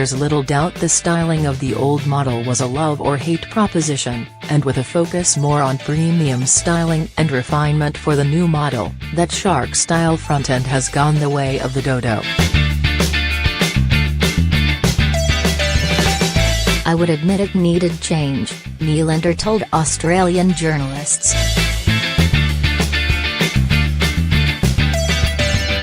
There's little doubt the styling of the old model was a love or hate proposition, and with a focus more on premium styling and refinement for the new model, that shark-style front end has gone the way of the dodo. I would admit it needed change, Nielander told Australian journalists.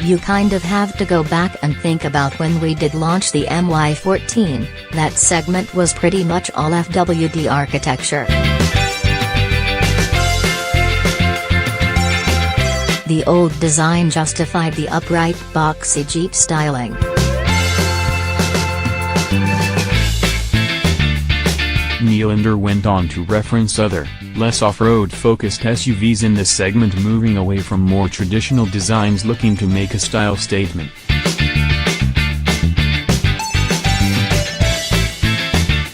You kind of have to go back and think about when we did launch the MY14, that segment was pretty much all FWD architecture. The old design justified the upright, boxy Jeep styling. Nielander went on to reference other, less off-road-focused SUVs in this segment, moving away from more traditional designs looking to make a style statement.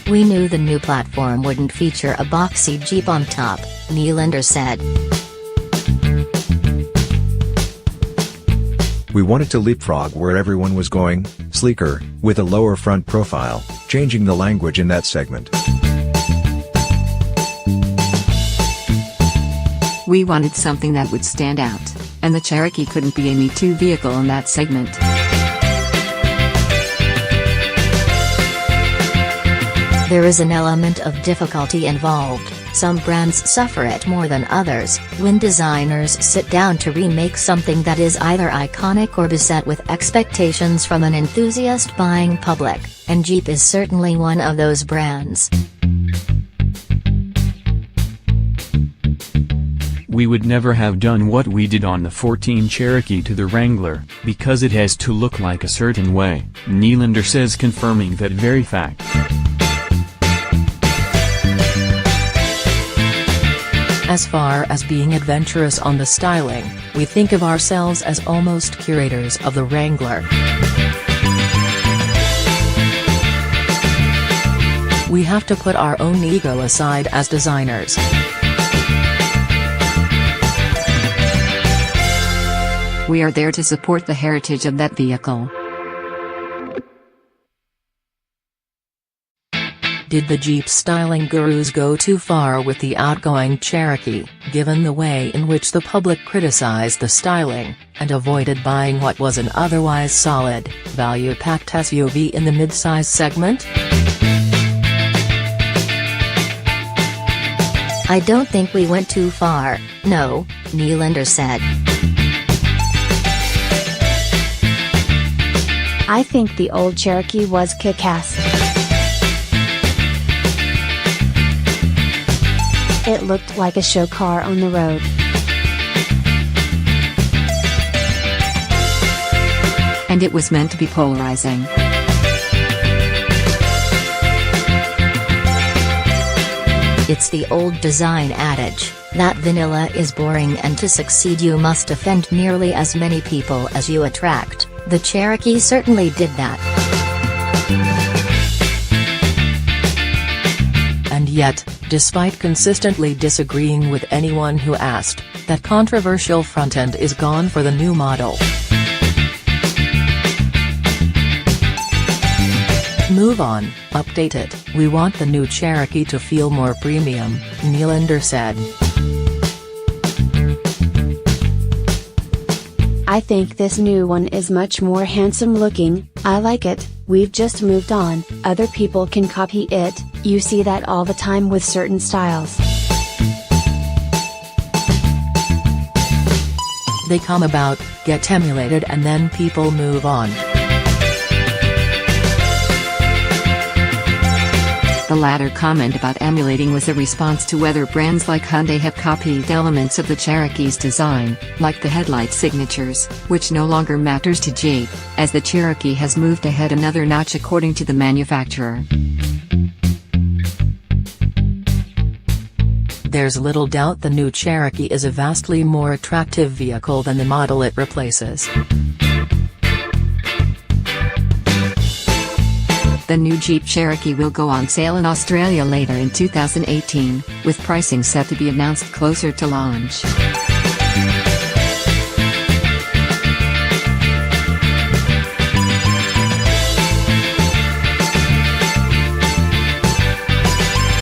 We knew the new platform wouldn't feature a boxy Jeep on top, Nielander said. We wanted to leapfrog where everyone was going, sleeker, with a lower front profile, changing the language in that segment. We wanted something that would stand out, and the Cherokee couldn't be a me-too vehicle in that segment. There is an element of difficulty involved. Some brands suffer it more than others, when designers sit down to remake something that is either iconic or beset with expectations from an enthusiast buying public, and Jeep is certainly one of those brands. We would never have done what we did on the 14 Cherokee to the Wrangler, because it has to look like a certain way, Nielander says, confirming that very fact. As far as being adventurous on the styling, we think of ourselves as almost curators of the Wrangler. We have to put our own ego aside as designers. We are there to support the heritage of that vehicle. Did the Jeep styling gurus go too far with the outgoing Cherokee, given the way in which the public criticized the styling, and avoided buying what was an otherwise solid, value-packed SUV in the midsize segment? I don't think we went too far, no, Nielander said. I think the old Cherokee was kick-ass. It looked like a show car on the road. And it was meant to be polarizing. It's the old design adage, that vanilla is boring and to succeed you must offend nearly as many people as you attract. The Cherokee certainly did that. And yet, despite consistently disagreeing with anyone who asked, that controversial front end is gone for the new model. Move on, update it. We want the new Cherokee to feel more premium, Nielander said. I think this new one is much more handsome looking, I like it. We've just moved on, other people can copy it, you see that all the time with certain styles. They come about, get emulated, and then people move on. The latter comment about emulating was a response to whether brands like Hyundai have copied elements of the Cherokee's design, like the headlight signatures, which no longer matters to Jeep, as the Cherokee has moved ahead another notch according to the manufacturer. There's little doubt the new Cherokee is a vastly more attractive vehicle than the model it replaces. The new Jeep Cherokee will go on sale in Australia later in 2018, with pricing set to be announced closer to launch.